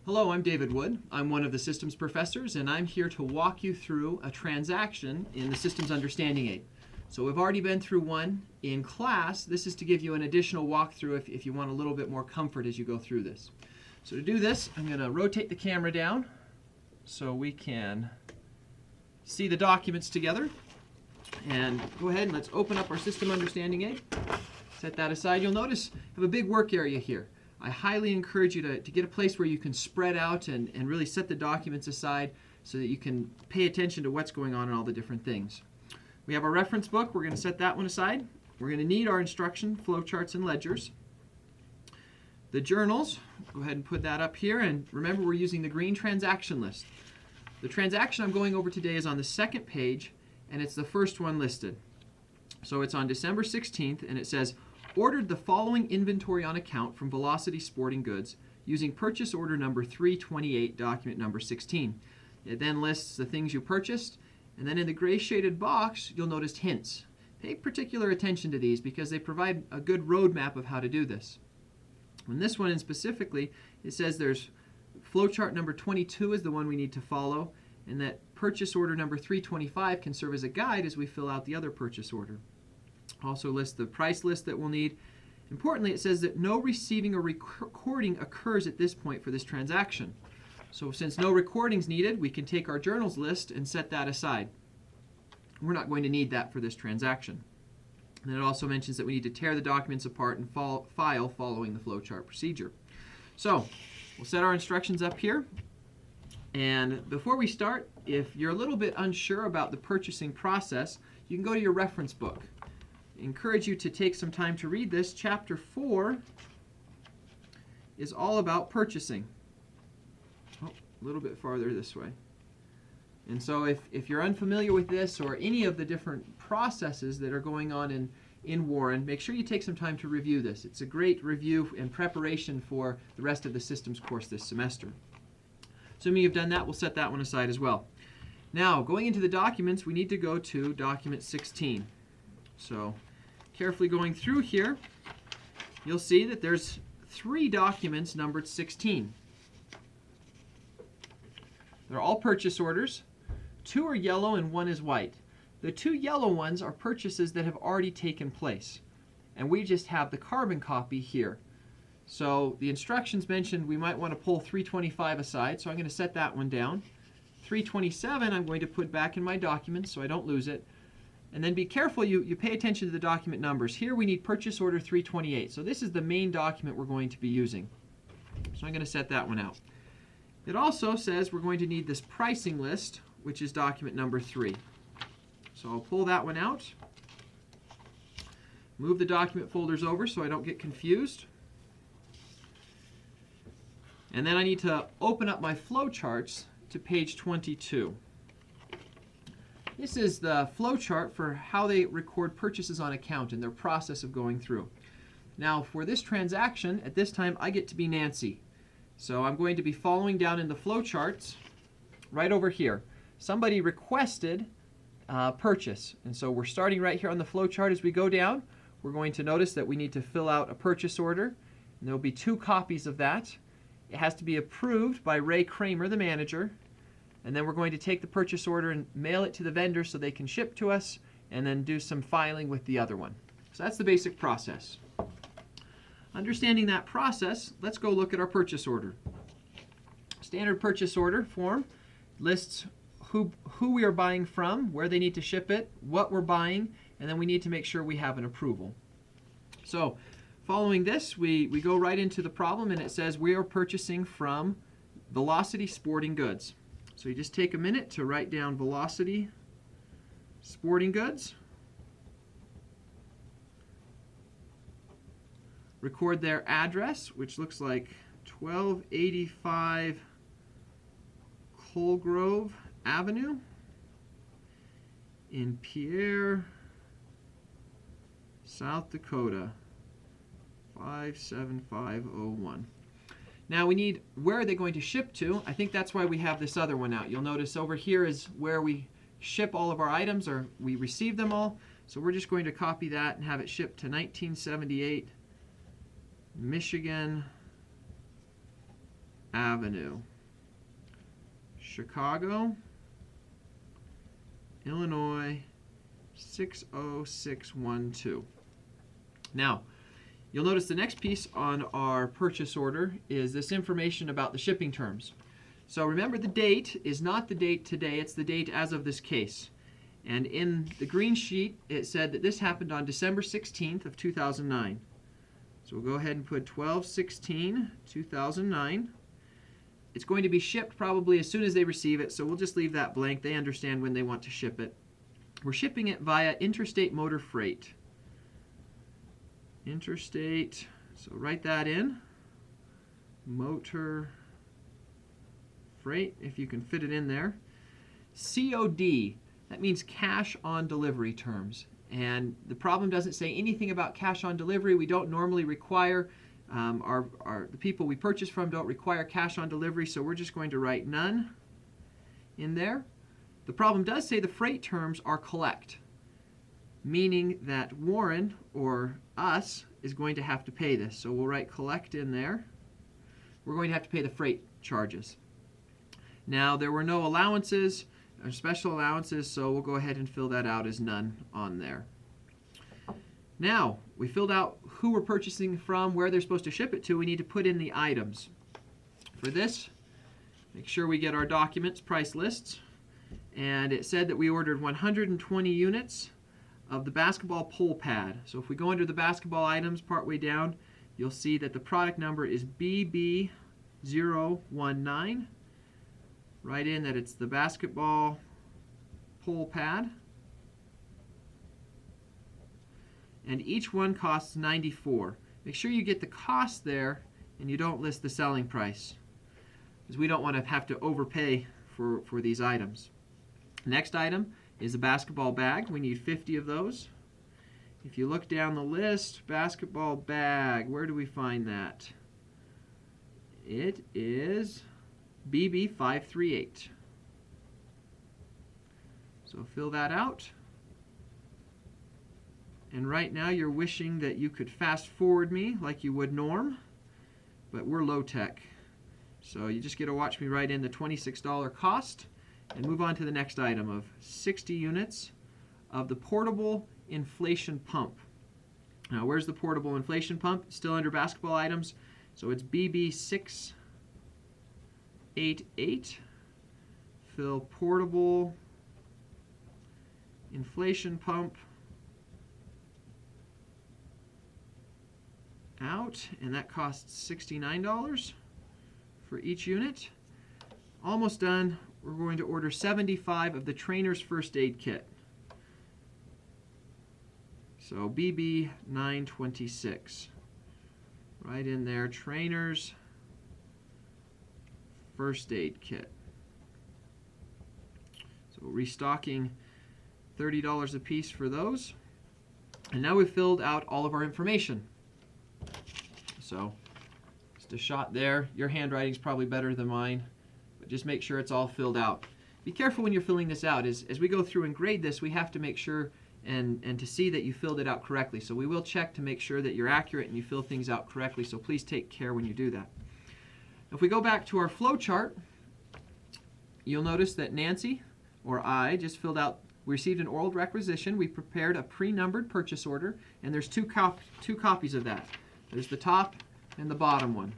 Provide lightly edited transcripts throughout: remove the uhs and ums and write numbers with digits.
Hello, I'm David Wood. I'm one of the systems professors, and I'm here to walk you through a transaction in the Systems Understanding Aid. So we've already been through one in class. This is to give you an additional walkthrough if you want a little bit more comfort as you go through this. So to do this, I'm going to rotate the camera down so we can see the documents together. And go ahead and let's open up our System Understanding Aid. Set that aside. You'll notice I have a big work area here. I highly encourage you to get a place where you can spread out and really set the documents aside so that you can pay attention to what's going on and all the different things. We have our reference book. We're going to set that one aside. We're going to need our instruction, flowcharts, and ledgers. The journals, go ahead and put that up here. And remember, we're using the green transaction list. The transaction I'm going over today is on the second page, and it's the first one listed. So it's on December 16th, and it says, ordered the following inventory on account from Velocity Sporting Goods using purchase order number 328, document number 16. It then lists the things you purchased, and then in the gray shaded box, you'll notice hints. Pay particular attention to these because they provide a good roadmap of how to do this. In this one specifically, it says there's flowchart number 22 is the one we need to follow, and that purchase order number 325 can serve as a guide as we fill out the other purchase order. Also lists the price list that we'll need. Importantly, it says that no receiving or recording occurs at this point for this transaction. So since no recordings needed, we can take our journals list and set that aside. We're not going to need that for this transaction. And then it also mentions that we need to tear the documents apart and file following the flowchart procedure. So we'll set our instructions up here. And before we start, if you're a little bit unsure about the purchasing process, you can go to your reference book. I encourage you to take some time to read this. Chapter 4 is all about purchasing. Oh, a little bit farther this way. And so if you're unfamiliar with this or any of the different processes that are going on in Waren, make sure you take some time to review this. It's a great review and preparation for the rest of the systems course this semester. Assuming you've done that, we'll set that one aside as well. Now, going into the documents, we need to go to document 16. So, carefully going through here, you'll see that there's 3 documents numbered 16. They're all purchase orders. 2 are yellow and 1 is white. The 2 yellow ones are purchases that have already taken place, and we just have the carbon copy here. So the instructions mentioned we might want to pull 325 aside, so I'm going to set that one down. 327 I'm going to put back in my document so I don't lose it. And then be careful, you pay attention to the document numbers. Here we need purchase order 328. So this is the main document we're going to be using. So I'm going to set that one out. It also says we're going to need this pricing list, which is document number 3. So I'll pull that one out. Move the document folders over so I don't get confused. And then I need to open up my flowcharts to page 22. This is the flowchart for how they record purchases on account and their process of going through. Now for this transaction, at this time I get to be Nancy. So I'm going to be following down in the flowcharts right over here. Somebody requested purchase, and so we're starting right here on the flowchart. As we go down, we're going to notice that we need to fill out a purchase order, and there'll be 2 copies of that. It has to be approved by Ray Kramer, the manager, and then we're going to take the purchase order and mail it to the vendor so they can ship to us, and then do some filing with the other one. So that's the basic process. Understanding that process, let's go look at our purchase order. Standard purchase order form lists who we are buying from, where they need to ship it, what we're buying, and then we need to make sure we have an approval. So following this, we go right into the problem, and it says we are purchasing from Velocity Sporting Goods. So you just take a minute to write down Velocity Sporting Goods. Record their address, which looks like 1285 Colgrove Avenue in Pierre, South Dakota, 57501. Now we need, where are they going to ship to? I think that's why we have this other one out. You'll notice over here is where we ship all of our items, or we receive them all. So we're just going to copy that and have it shipped to 1978 Michigan Avenue, Chicago, Illinois 60612. Now, you'll notice the next piece on our purchase order is this information about the shipping terms. So remember, the date is not the date today, it's the date as of this case. And in the green sheet, it said that this happened on December 16th of 2009. So we'll go ahead and put 12/16/2009. It's going to be shipped probably as soon as they receive it, so we'll just leave that blank. They understand when they want to ship it. We're shipping it via Interstate Motor Freight. Interstate, so write that in. Motor Freight, if you can fit it in there. COD, that means cash on delivery terms. And the problem doesn't say anything about cash on delivery. We don't normally require, the people we purchase from don't require cash on delivery, so we're just going to write none in there. The problem does say the freight terms are collect, meaning that Waren, or us, is going to have to pay this. So we'll write collect in there. We're going to have to pay the freight charges. Now, there were no allowances or special allowances, so we'll go ahead and fill that out as none on there. Now, we filled out who we're purchasing from, where they're supposed to ship it to. We need to put in the items. For this, make sure we get our documents, price lists. And it said that we ordered 120 units of the basketball pole pad. So if we go under the basketball items partway down, you'll see that the product number is BB019. Write in that it's the basketball pole pad. And each one costs $94. Make sure you get the cost there and you don't list the selling price, because we don't want to have to overpay for these items. Next item is a basketball bag. We need 50 of those. If you look down the list, basketball bag, where do we find that? It is BB538. So fill that out. And right now you're wishing that you could fast forward me like you would Norm, but we're low tech. So you just get to watch me write in the $26 cost and move on to the next item of 60 units of the portable inflation pump. Now, where's the portable inflation pump? Still under basketball items. So it's BB688. Fill portable inflation pump out, and that costs $69 for each unit. Almost done. We're going to order 75 of the trainer's first aid kit. So BB926. Right in there, trainer's first aid kit. So restocking $30 a piece for those. And now we've filled out all of our information. So just a shot there. Your handwriting's probably better than mine, but just make sure it's all filled out. Be careful when you're filling this out. As we go through and grade this, we have to make sure and to see that you filled it out correctly. So we will check to make sure that you're accurate and you fill things out correctly, so please take care when you do that. If we go back to our flow chart, you'll notice that Nancy, or I, just filled out, we received an oral requisition, we prepared a pre-numbered purchase order, and there's two copies of that. There's the top and the bottom one.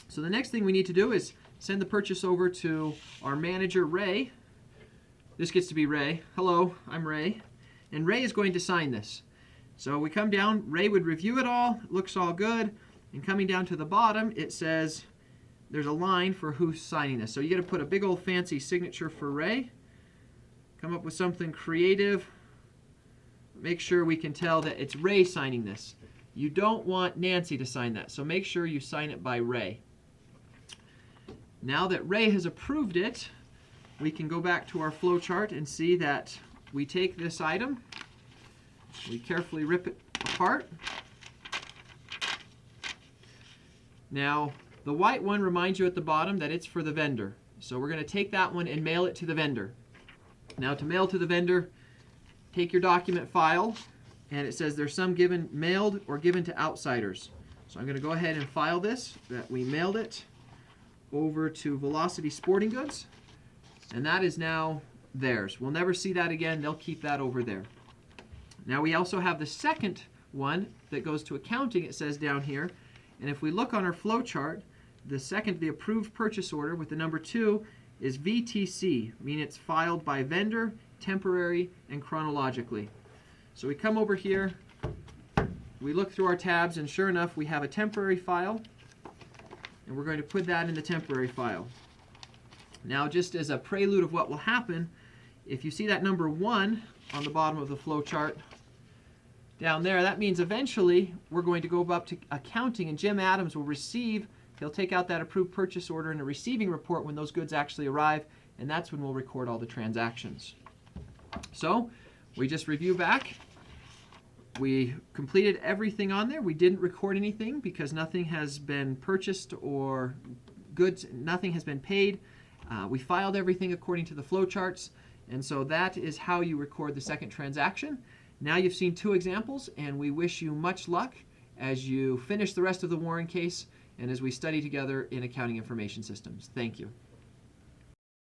So the next thing we need to do is send the purchase over to our manager, Ray. This gets to be Ray. Hello, I'm Ray. And Ray is going to sign this. So we come down, Ray would review it all, it looks all good, and coming down to the bottom, it says there's a line for who's signing this. So you got to put a big old fancy signature for Ray. Come up with something creative. Make sure we can tell that it's Ray signing this. You don't want Nancy to sign that, so make sure you sign it by Ray. Now that Ray has approved it, we can go back to our flow chart and see that we take this item, we carefully rip it apart. Now, the white one reminds you at the bottom that it's for the vendor. So we're going to take that one and mail it to the vendor. Now, to mail to the vendor, take your document file, and it says there's some mailed or given to outsiders. So I'm going to go ahead and file this, that we mailed it over to Velocity Sporting Goods, and that is now theirs. We'll never see that again. They'll keep that over there. Now we also have the second one that goes to accounting, it says down here. And if we look on our flow chart, the approved purchase order with the number 2 is VTC, meaning it's filed by vendor, temporary, and chronologically. So we come over here, we look through our tabs, and sure enough, we have a temporary file, and we're going to put that in the temporary file. Now, just as a prelude of what will happen, if you see that number 1 on the bottom of the flow chart down there, that means eventually we're going to go up to accounting, and Jim Adams will receive, he'll take out that approved purchase order and a receiving report when those goods actually arrive, and that's when we'll record all the transactions. So we just review back. We completed everything on there. We didn't record anything because nothing has been purchased or goods, nothing has been paid. We filed everything according to the flow charts, and so that is how you record the second transaction. Now you've seen 2 examples, and we wish you much luck as you finish the rest of the Waren case and as we study together in accounting information systems. Thank you.